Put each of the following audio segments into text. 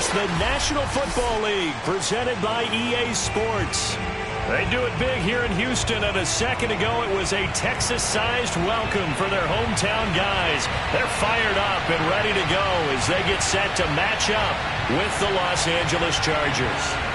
It's the National Football League presented by EA Sports. They do it big here in Houston, and a second ago it was a Texas-sized welcome for their hometown guys. They're fired up and ready to go as they get set to match up with the Los Angeles Chargers.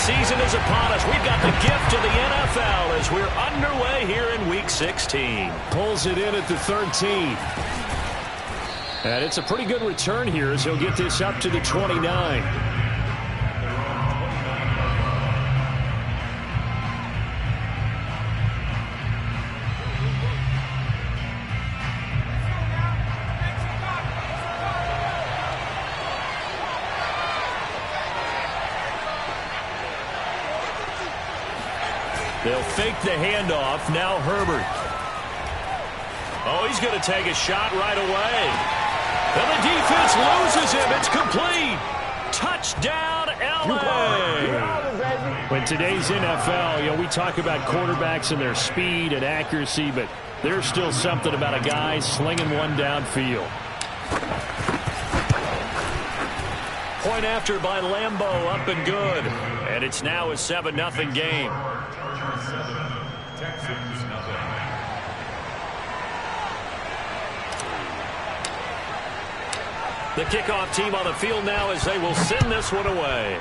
Season is upon us. We've got the gift of the NFL as we're underway here in Week 16. Pulls it in at the 13. And it's a pretty good return here as he'll get this up to the 29. They'll fake the handoff. Now Herbert. Oh, he's going to take a shot right away. And the defense loses him. It's complete. Touchdown, L.A. When today's NFL, we talk about quarterbacks and their speed and accuracy, but there's still something about a guy slinging one downfield. Point after by Lambeau, up and good. And it's now a 7-0 game. The kickoff team on the field now as they will send this one away.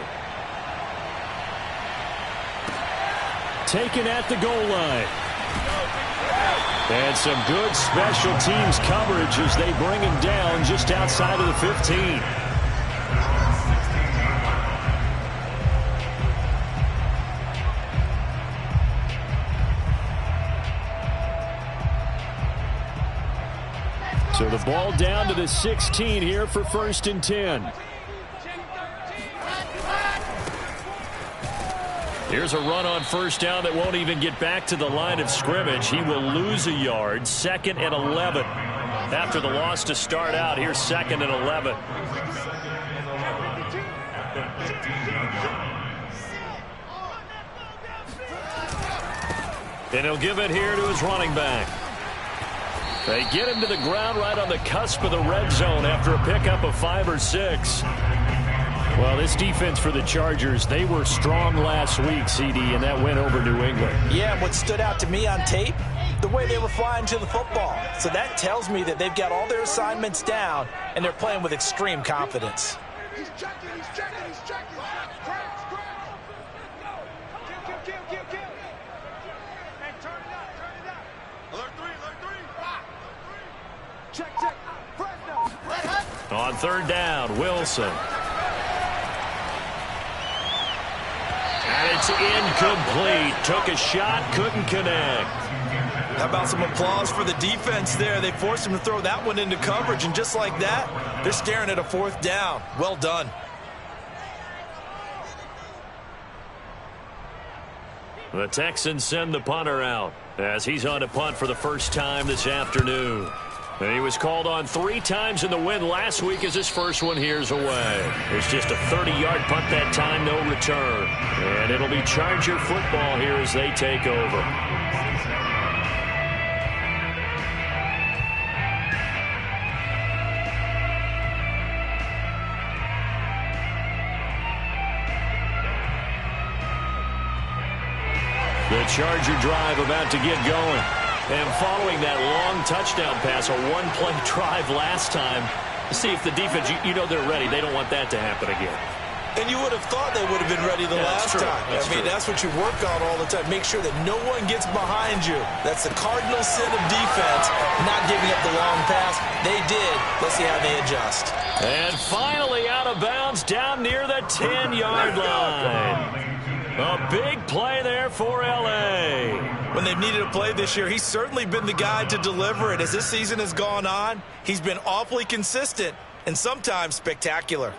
Taken at the goal line. And some good special teams coverage as they bring him down just outside of the 15. So the ball down to the 16 here for 1st and 10. Here's a run on 1st down that won't even get back to the line of scrimmage. He will lose a yard. 2nd and 11. After the loss to start out, here's 2nd and 11. And he'll give it here to his running back. They get him to the ground right on the cusp of the red zone after a pickup of 5 or 6. Well, this defense for the Chargers, they were strong last week, CD, and that went over New England. Yeah, and what stood out to me on tape, the way they were flying to the football. So that tells me that they've got all their assignments down, and they're playing with extreme confidence. He's checking, he's checking, he's checking. Cracks. Kill. Hey, turn it up. Alert 3. Check. Fresno. On 3rd down, Wilson. And it's incomplete. Took a shot, couldn't connect. How about some applause for the defense there? They forced him to throw that one into coverage, and just like that, they're staring at a 4th down. Well done. The Texans send the punter out as he's on to punt for the first time this afternoon. And he was called on 3 times in the win last week as his first one here's away. It's just a 30-yard punt that time, no return. And it'll be Charger football here as they take over. The Charger drive about to get going. And following that long touchdown pass, a one-play drive last time, see if the defense, you know they're ready. They don't want that to happen again. And you would have thought they would have been ready the last time. That's what you work on all the time. Make sure that no one gets behind you. That's the cardinal sin of defense, not giving up the long pass. They did. Let's see how they adjust. And finally out of bounds down near the 10-yard line. A big play there for L.A. When they've needed a play this year, he's certainly been the guy to deliver it. As this season has gone on, he's been awfully consistent and sometimes spectacular.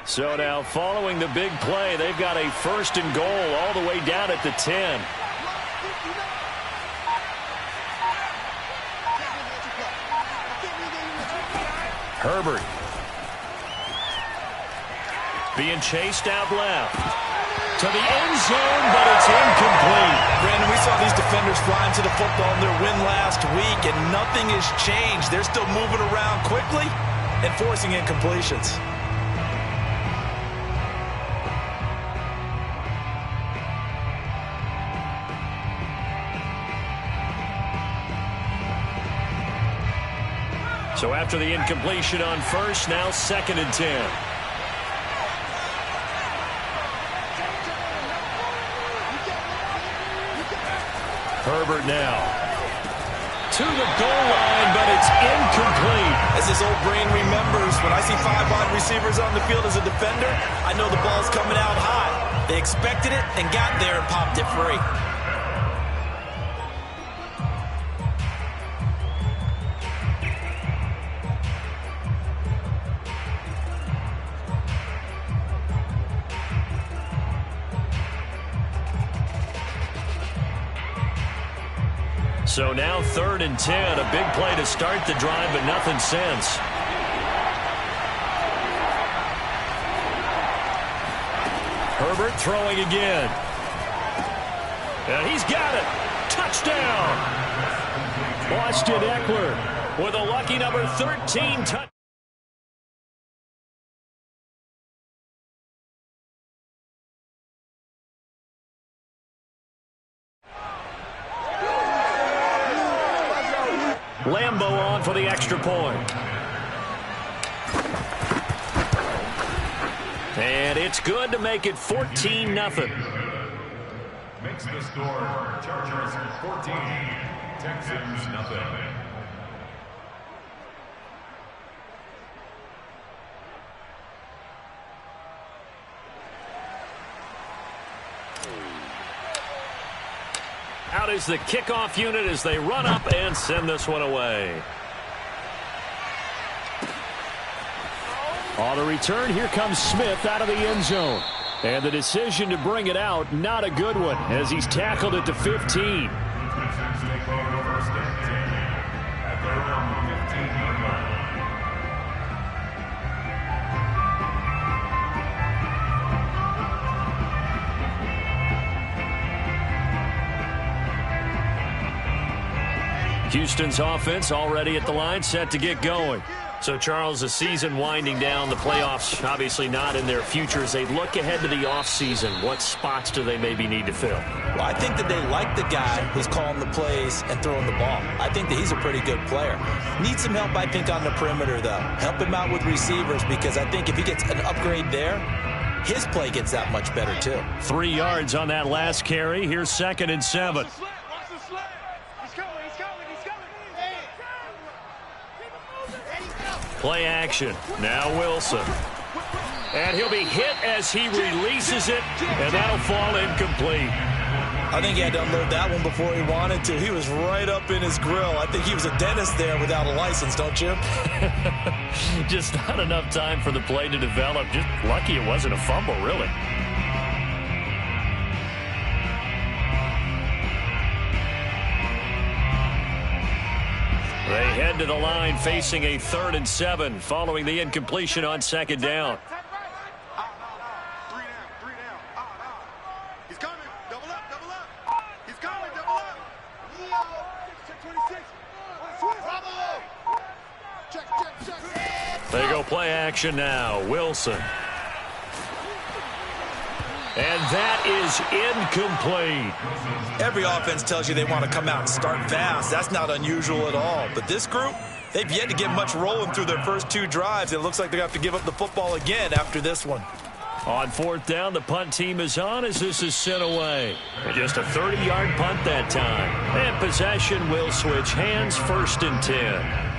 So now following the big play, they've got a 1st and goal all the way down at the 10. Herbert. Being chased out left. To the end zone, but it's incomplete. Brandon, we saw these defenders flying to the football in their win last week, and nothing has changed. They're still moving around quickly and forcing incompletions. So after the incompletion on first, now 2nd and 10. Herbert now to the goal line, but it's incomplete. As his old brain remembers, when I see 5 wide receivers on the field as a defender, I know the ball's coming out high. They expected it and got there and popped it free. So now 3rd and 10. A big play to start the drive, but nothing since. Herbert throwing again. And he's got it. Touchdown. Austin Eckler with a lucky number 13 touchdown. Lambeau on for the extra point. And it's good to make it 14-0. Makes the score Chargers 14, Texans nothing. Out is the kickoff unit as they run up and send this one away. On the return, here comes Smith out of the end zone. And the decision to bring it out, not a good one, as he's tackled at the 15. Texans take over first and 10 at their own 15-yard line. Houston's offense already at the line, set to get going. So, Charles, the season winding down, the playoffs obviously not in their future. As they look ahead to the offseason, what spots do they maybe need to fill? Well, I think that they like the guy who's calling the plays and throwing the ball. I think that he's a pretty good player. Needs some help, I think, on the perimeter, though. Help him out with receivers, because I think if he gets an upgrade there, his play gets that much better, too. 3 yards on that last carry. Here's 2nd and 7. Play action. Now Wilson. And he'll be hit as he releases it, and that'll fall incomplete. I think he had to unload that one before he wanted to. He was right up in his grill. I think he was a dentist there without a license, don't you? Just not enough time for the play to develop. Just lucky it wasn't a fumble, really. They head to the line facing a 3rd and 7 following the incompletion on 2nd down. 3 down. He's coming. Double up. He's coming. Double up. Check 26. Check. They go play action now. Wilson. And that is incomplete. Every offense tells you they want to come out and start fast. That's not unusual at all. But this group, they've yet to get much rolling through their first 2 drives. It looks like they have to give up the football again after this one. On 4th down, the punt team is on as this is sent away. And just a 30-yard punt that time. And possession will switch hands, 1st and 10.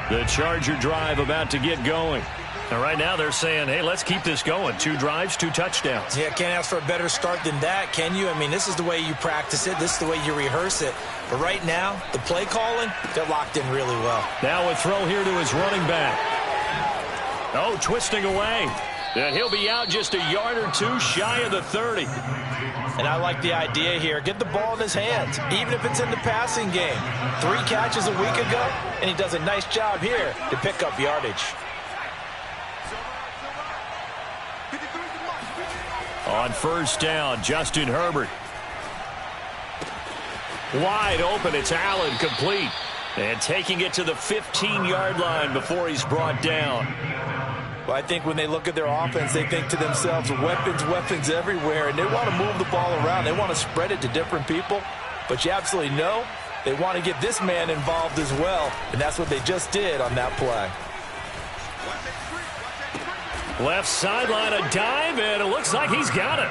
The Charger drive about to get going. And right now they're saying, hey, let's keep this going. 2 drives, 2 touchdowns. Yeah, can't ask for a better start than that, can you? I mean, this is the way you practice it. This is the way you rehearse it. But right now, the play calling, they're locked in really well. Now a throw here to his running back. Oh, twisting away. And he'll be out just a yard or two shy of the 30. And I like the idea here. Get the ball in his hands, even if it's in the passing game. 3 catches a week ago, and he does a nice job here to pick up yardage. On first down, Justin Herbert. Wide open, it's Allen, complete. And taking it to the 15-yard line before he's brought down. Well, I think when they look at their offense, they think to themselves, weapons, weapons everywhere, and they want to move the ball around. They want to spread it to different people, but you absolutely know they want to get this man involved as well, and that's what they just did on that play. Left sideline, a dive, and it looks like he's got it.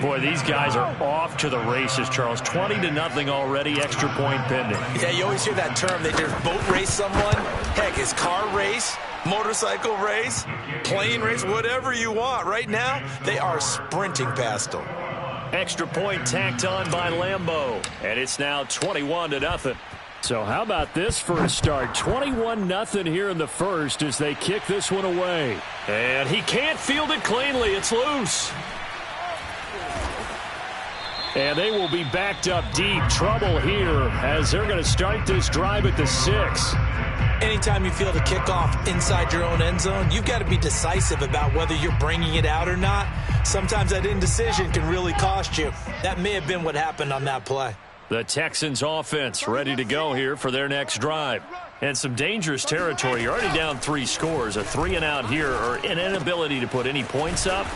Boy, these guys are off to the races, Charles. 20-0 already, extra point pending. Yeah, you always hear that term. They just boat race someone. Heck, it's car race, motorcycle race, plane race, whatever you want. Right now, they are sprinting past them. Extra point tacked on by Lambeau, and it's now 21-0. So how about this for a start? 21-0 here in the first as they kick this one away. And he can't field it cleanly. It's loose. And they will be backed up deep. Trouble here as they're going to start this drive at the 6. Anytime you field a kickoff inside your own end zone, you've got to be decisive about whether you're bringing it out or not. Sometimes that indecision can really cost you. That may have been what happened on that play. The Texans offense ready to go here for their next drive. And some dangerous territory. You're already down 3 scores. A 3-and-out here or an inability to put any points up.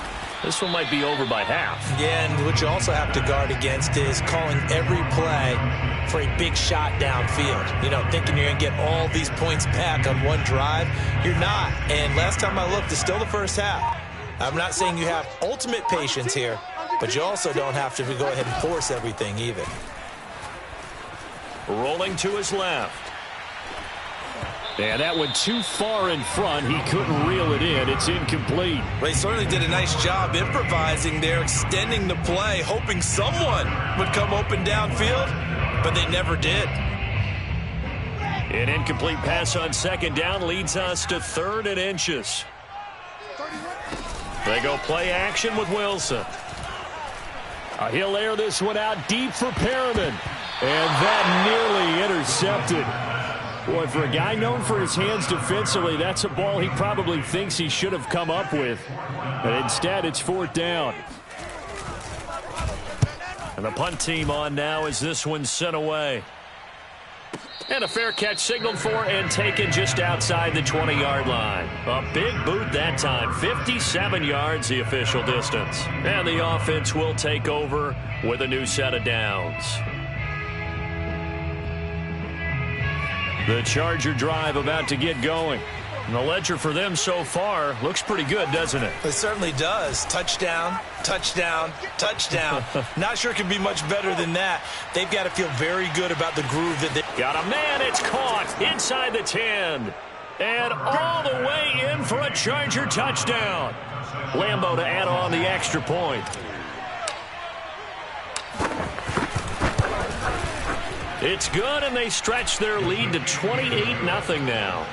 This one might be over by half. Yeah, and what you also have to guard against is calling every play for a big shot downfield. You know, thinking you're going to get all these points back on one drive. You're not. And last time I looked, it's still the first half. I'm not saying you have ultimate patience here, but you also don't have to go ahead and force everything either. Rolling to his left. And that went too far in front. He couldn't reel it in. It's incomplete. Well, he certainly did a nice job improvising there, extending the play, hoping someone would come open downfield, but they never did. An incomplete pass on second down leads us to 3rd and inches. They go play action with Wilson. He'll air this one out deep for Perriman. And that nearly intercepted. Boy, for a guy known for his hands defensively, that's a ball he probably thinks he should have come up with. But instead, it's 4th down. And the punt team on now as this one's sent away. And a fair catch signaled for and taken just outside the 20-yard line. A big boot that time. 57 yards the official distance. And the offense will take over with a new set of downs. The Charger drive about to get going. And the ledger for them so far looks pretty good, doesn't it? It certainly does. Touchdown, touchdown, touchdown. Not sure it can be much better than that. They've got to feel very good about the groove that they... Got a man, it's caught inside the 10. And all the way in for a Charger touchdown. Lambeau to add on the extra point. It's good, and they stretch their lead to 28-0 now.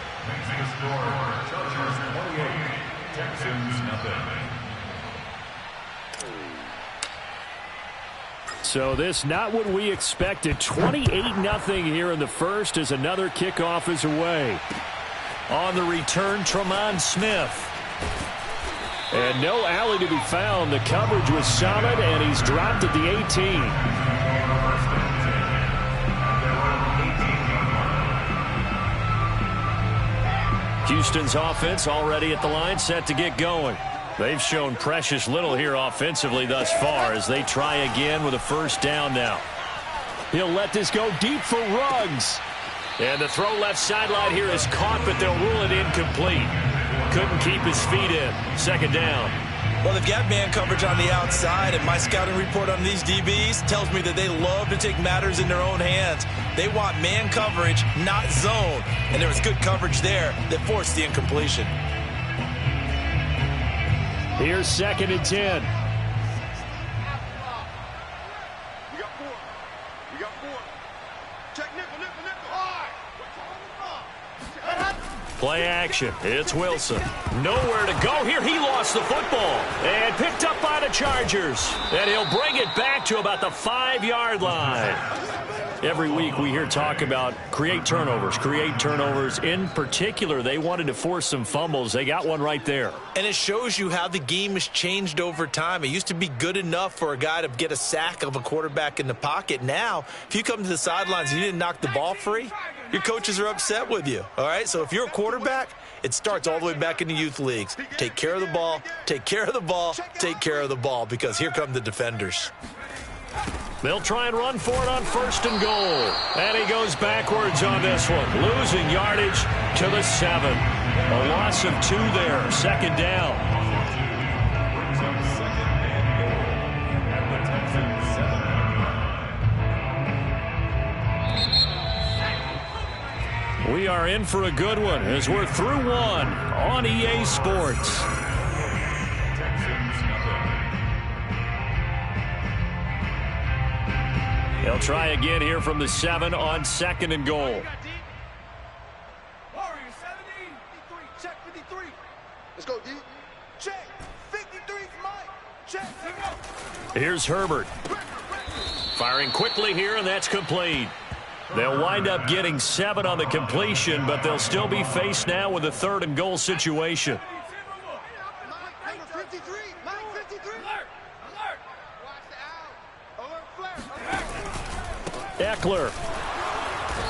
So this not what we expected. 28-0 here in the first as another kickoff is away. On the return, Tremont Smith. And no alley to be found. The coverage was solid, and he's dropped at the 18. Houston's offense already at the line, set to get going. They've shown precious little here offensively thus far as they try again with a first down now. He'll let this go deep for Ruggs. And the throw left sideline here is caught, but they'll rule it incomplete. Couldn't keep his feet in. Second down. Well, they've got man coverage on the outside, and my scouting report on these DBs tells me that they love to take matters in their own hands. They want man coverage, not zone. And there was good coverage there that forced the incompletion. Here's 2nd and 10. We got 4. We got 4. Check nickel, nickel, nickel. All right. Play action. It's Wilson. Nowhere to go here. He lost the football. And picked up by the Chargers. And he'll bring it back to about the 5-yard line. Every week we hear talk about create turnovers. In particular, they wanted to force some fumbles. They got one right there. And it shows you how the game has changed over time. It used to be good enough for a guy to get a sack of a quarterback in the pocket. Now, if you come to the sidelines and you didn't knock the ball free, your coaches are upset with you. All right? So if you're a quarterback, it starts all the way back in the youth leagues. Take care of the ball, take care of the ball, take care of the ball, because here come the defenders. They'll try and run for it on 1st and goal. And he goes backwards on this one, losing yardage to the 7. A loss of 2 there, 2nd down. We are in for a good one as we're through one on EA Sports. They'll try again here from the 7 on 2nd and goal. Check 53. Let's go, D. Check 53, Mike. Check. Here's Herbert. Firing quickly here, and that's complete. They'll wind up getting 7 on the completion, but they'll still be faced now with a 3rd and goal situation. Number 53. Mike 53. Alert. Alert. Watch the out. Alert flare. Eckler.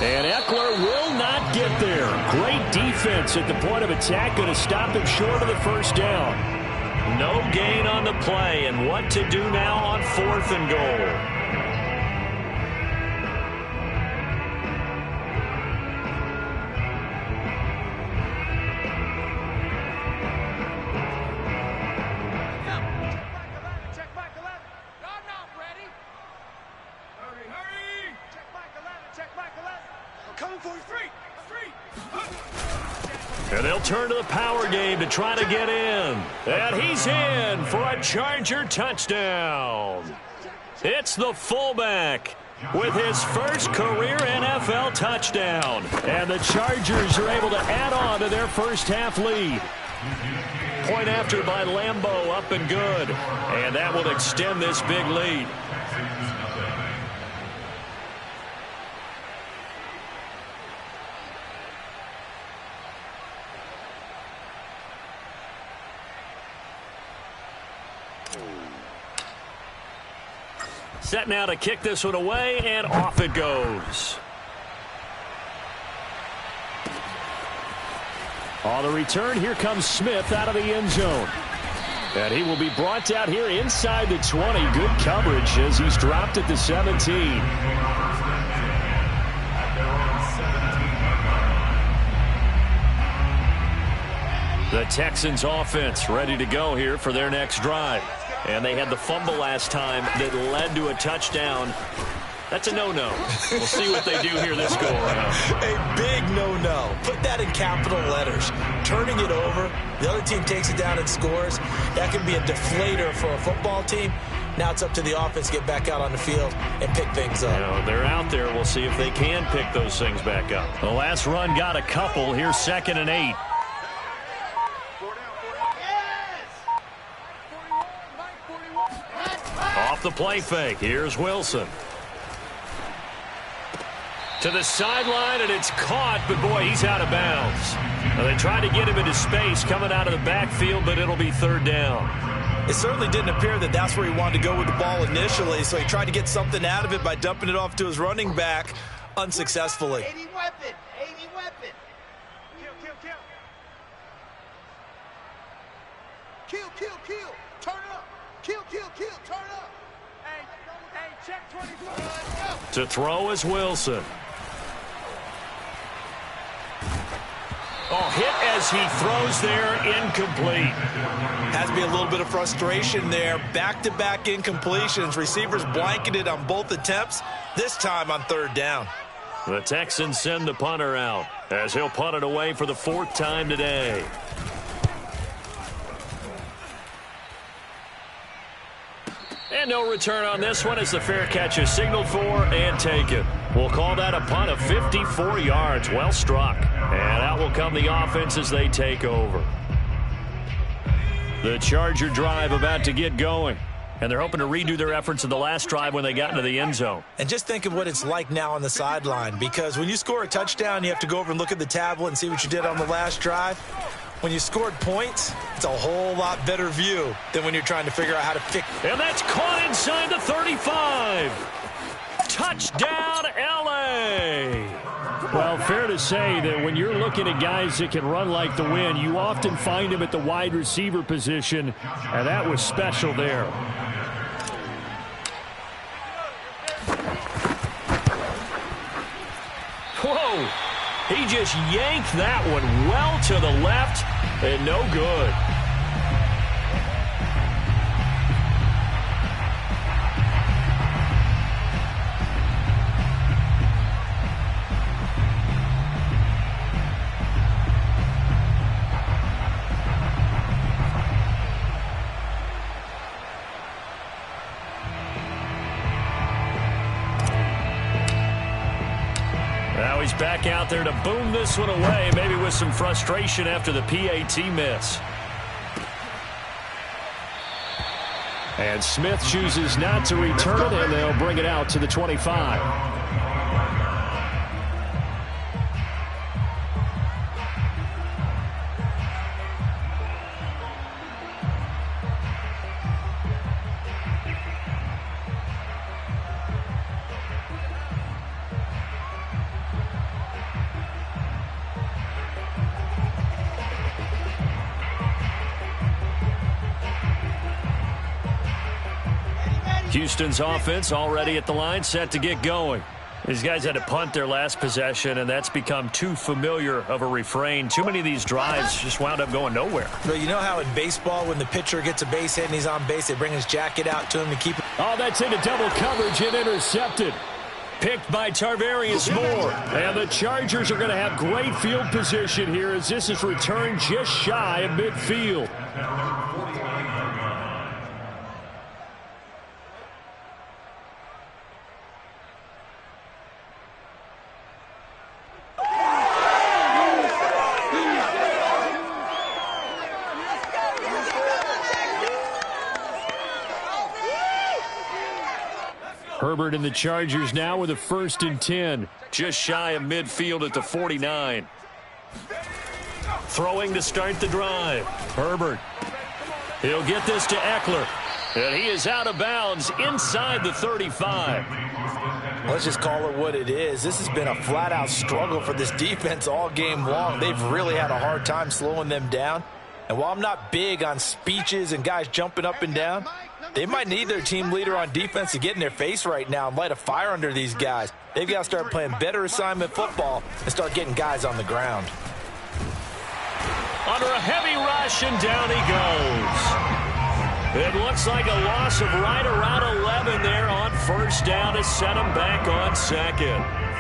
And Eckler will not get there. Great defense at the point of attack. Going to stop him short of the 1st down. No gain on the play. And what to do now on 4th and goal. And they'll turn to the power game to try to get in. And he's in for a Charger touchdown. It's the fullback with his first career NFL touchdown. And the Chargers are able to add on to their first half lead. Point after by Lambeau, up and good. And that will extend this big lead. Set now to kick this one away, and off it goes. On the return, here comes Smith out of the end zone. And he will be brought out here inside the 20. Good coverage as he's dropped at the 17. The Texans offense ready to go here for their next drive. And they had the fumble last time that led to a touchdown. That's a no-no. We'll see what they do here this go-around. A big no-no. Put that in capital letters. Turning it over, the other team takes it down and scores. That can be a deflator for a football team. Now it's up to the offense to get back out on the field and pick things up. You know, they're out there. We'll see if they can pick those things back up. The last run got a couple. Here's 2nd and 8. Off the play fake. Here's Wilson. To the sideline, and it's caught, but boy, he's out of bounds. Now, they tried to get him into space coming out of the backfield, but it'll be 3rd down. It certainly didn't appear that that's where he wanted to go with the ball initially, so he tried to get something out of it by dumping it off to his running back unsuccessfully. 80 weapon. 80 weapon. Kill. Turn up. Kill. Turn up. Hey, check 24. To throw is Wilson. Oh, hit as he throws there, incomplete. Has to be a little bit of frustration there. Back-to-back incompletions. Receivers blanketed on both attempts, this time on 3rd down. The Texans send the punter out as he'll punt it away for the 4th time today. And no return on this one as the fair catch is signaled for and taken. We'll call that a punt of 54 yards. Well struck. And out will come the offense as they take over. The Charger drive about to get going. And they're hoping to redo their efforts in the last drive when they got into the end zone. And just think of what it's like now on the sideline, because when you score a touchdown, you have to go over and look at the tablet and see what you did on the last drive. When you scored points, it's a whole lot better view than when you're trying to figure out how to fix. And that's caught inside the 35. Touchdown, L.A. Well, fair to say that when you're looking at guys that can run like the wind, you often find them at the wide receiver position, and that was special there. Whoa! He just yanked that one well to the left, and no good. He's back out there to boom this one away, maybe with some frustration after the PAT miss. And Smith chooses not to return it, and they'll bring it out to the 25. Houston's offense already at the line, set to get going. These guys had to punt their last possession, and that's become too familiar of a refrain. Too many of these drives just wound up going nowhere. But you know how in baseball, when the pitcher gets a base hit and he's on base, they bring his jacket out to him to keep it. Oh, that's into double coverage and intercepted. Picked by Tarvarius Moore. And the Chargers are going to have great field position here as this is returned just shy of midfield. Herbert and the Chargers now with a 1st and 10. Just shy of midfield at the 49. Throwing to start the drive. Herbert. He'll get this to Eckler. And he is out of bounds inside the 35. Let's just call it what it is. This has been a flat-out struggle for this defense all game long. They've really had a hard time slowing them down. And while I'm not big on speeches and guys jumping up and down, they might need their team leader on defense to get in their face right now and light a fire under these guys. They've got to start playing better assignment football and start getting guys on the ground. Under a heavy rush, and down he goes. It looks like a loss of right around 11 there on 1st down to set him back on 2nd.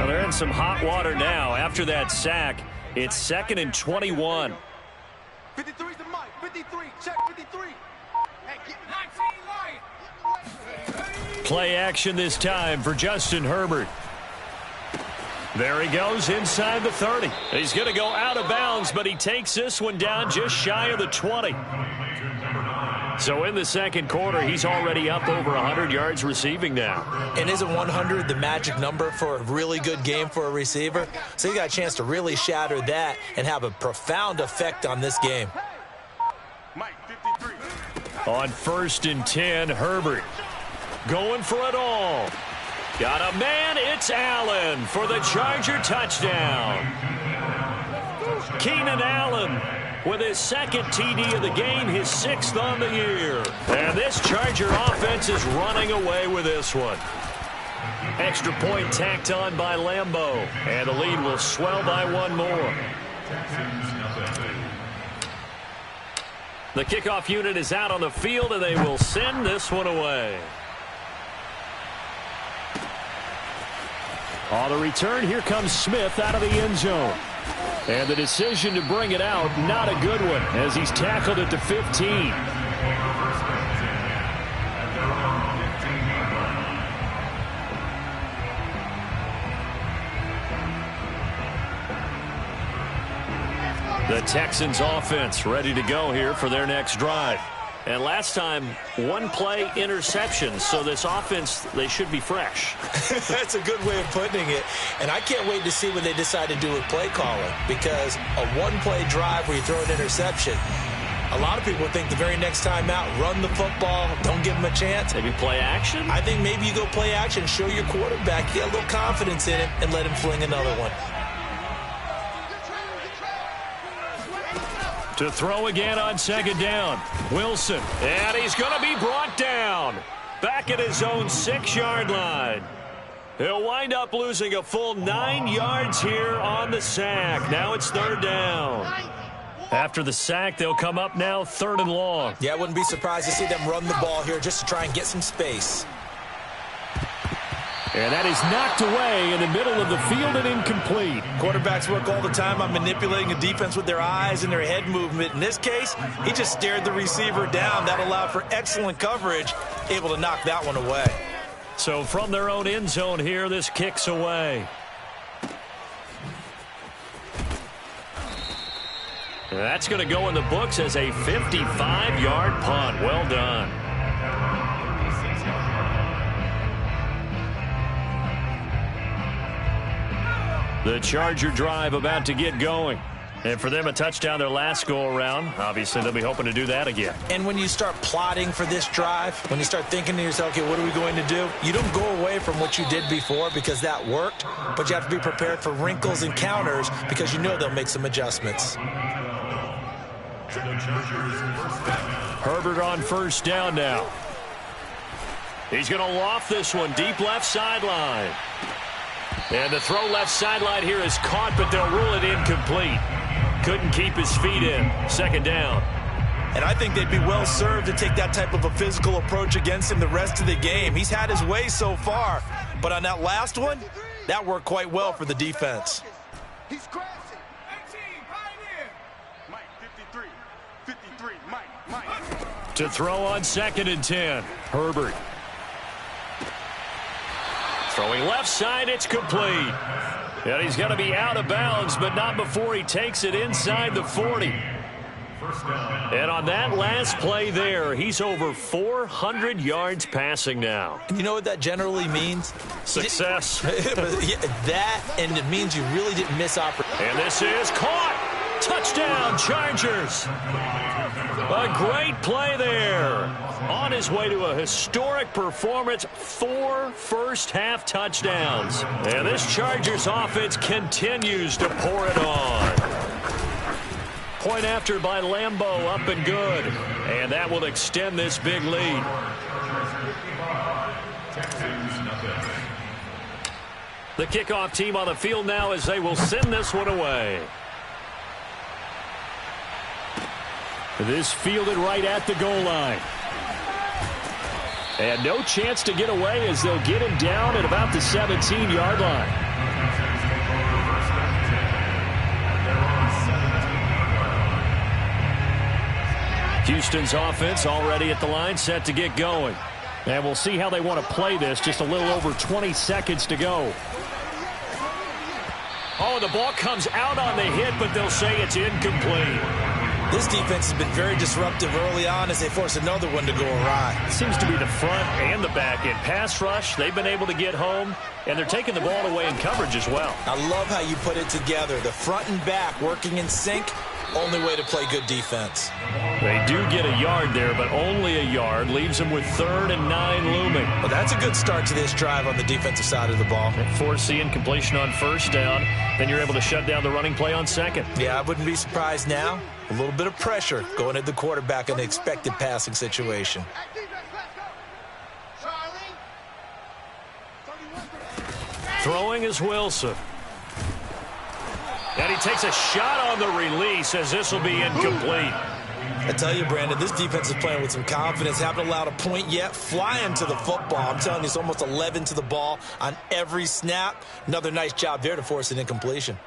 They're in some hot water now. After that sack, it's 2nd and 21. 53 to Mike. 53. Check 53. Hey, get 19 Play action this time for Justin Herbert. There he goes inside the 30. He's going to go out of bounds, but he takes this one down just shy of the 20. So in the 2nd quarter, he's already up over 100 yards receiving now. And isn't 100 the magic number for a really good game for a receiver? So he got a chance to really shatter that and have a profound effect on this game. Mike, 53. On 1st and 10, Herbert going for it all. Got a man, it's Allen for the Charger touchdown. Keenan Allen with his 2nd TD of the game, his 6th on the year. And this Charger offense is running away with this one. Extra point tacked on by Lambeau. And the lead will swell by one more. The kickoff unit is out on the field, and they will send this one away. On the return, here comes Smith out of the end zone. And the decision to bring it out, not a good one, as he's tackled at the 15. The Texans offense ready to go here for their next drive. And last time, one play interception, so this offense, they should be fresh. That's a good way of putting it. And I can't wait to see what they decide to do with play calling, because a one-play drive where you throw an interception, a lot of people think the very next time out, run the football, don't give them a chance. Maybe play action? I think maybe you go play action, show your quarterback, get a little confidence in him, and let him fling another one. To throw again on second down. Wilson. And he's going to be brought down. Back at his own 6-yard line. He'll wind up losing a full 9 yards here on the sack. Now it's third down. After the sack, they'll come up now 3rd and long. Yeah, I wouldn't be surprised to see them run the ball here just to try and get some space. And that is knocked away in the middle of the field and incomplete. Quarterbacks work all the time on manipulating a defense with their eyes and their head movement. In this case, he just stared the receiver down. That allowed for excellent coverage, able to knock that one away. So from their own end zone here, this kicks away. That's going to go in the books as a 55-yard punt. Well done. The Charger drive about to get going. And for them, a touchdown their last go-around. Obviously, they'll be hoping to do that again. And when you start plotting for this drive, when you start thinking to yourself, okay, what are we going to do? You don't go away from what you did before because that worked, but you have to be prepared for wrinkles and counters because you know they'll make some adjustments. Herbert on first down now. He's going to loft this one deep left sideline. And the throw left sideline here is caught, but they'll rule it incomplete. Couldn't keep his feet in. Second down. And I think they'd be well served to take that type of a physical approach against him the rest of the game. He's had his way so far, but on that last one, that worked quite well for the defense. He's crashing. 18, Pioneer. Mike, 53, Mike. To throw on 2nd and 10. Herbert. Throwing left side, it's complete. And he's going to be out of bounds, but not before he takes it inside the 40. And on that last play there, he's over 400 yards passing now. You know what that generally means? Success. That, and it means you really didn't miss opportunity. And this is caught. Touchdown, Chargers. A great play there. On his way to a historic performance, 4 first-half touchdowns. And this Chargers offense continues to pour it on. Point after by Lambeau, up and good. And that will extend this big lead. The kickoff team on the field now as they will send this one away. This fielded right at the goal line. And no chance to get away as they'll get him down at about the 17-yard line. Houston's offense already at the line, set to get going. And we'll see how they want to play this. Just a little over 20 seconds to go. Oh, the ball comes out on the hit, but they'll say it's incomplete. This defense has been very disruptive early on as they force another one to go awry. It seems to be the front and the back end. Pass rush, they've been able to get home, and they're taking the ball away in coverage as well. I love how you put it together. The front and back working in sync, only way to play good defense. They do get a yard there, but only a yard. Leaves them with 3rd and 9 looming. Well, that's a good start to this drive on the defensive side of the ball. Force the incompletion on first down. Then you're able to shut down the running play on second. Yeah, I wouldn't be surprised now. A little bit of pressure going at the quarterback in the expected passing situation. Throwing is Wilson. And he takes a shot on the release as this will be incomplete. I tell you, Brandon, this defense is playing with some confidence. Haven't allowed a point yet. Flying to the football. I'm telling you, it's almost 11 to the ball on every snap. Another nice job there to force an incompletion.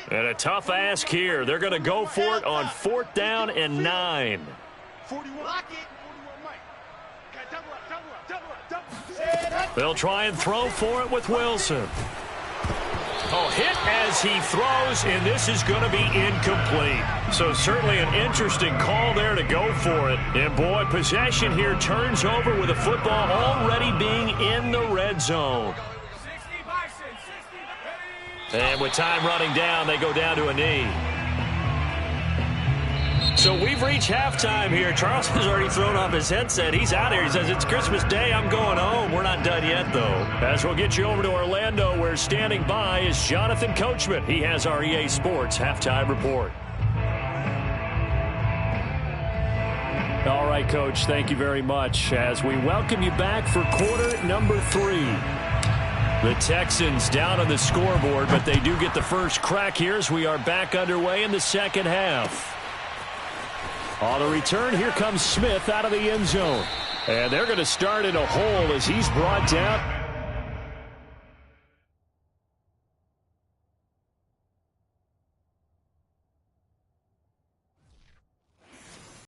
And a tough ask here. They're going to go for it on 4th down and 9. 41. Lock it. 41, Mike. Okay, double up. They'll try and throw for it with Wilson. Oh, hit as he throws, and this is going to be incomplete. So certainly an interesting call there to go for it. And, boy, possession here turns over with the football already being in the red zone. And with time running down, they go down to a knee. So we've reached halftime here. Charles has already thrown off his headset. He's out here. He says, it's Christmas Day. I'm going home. We're not done yet, though. As we'll get you over to Orlando, where standing by is Jonathan Coachman. He has our EA Sports halftime report. All right, Coach, thank you very much. As we welcome you back for quarter number 3. The Texans down on the scoreboard, but they do get the first crack here as we are back underway in the second half. On the return, here comes Smith out of the end zone. And they're going to start in a hole as he's brought down.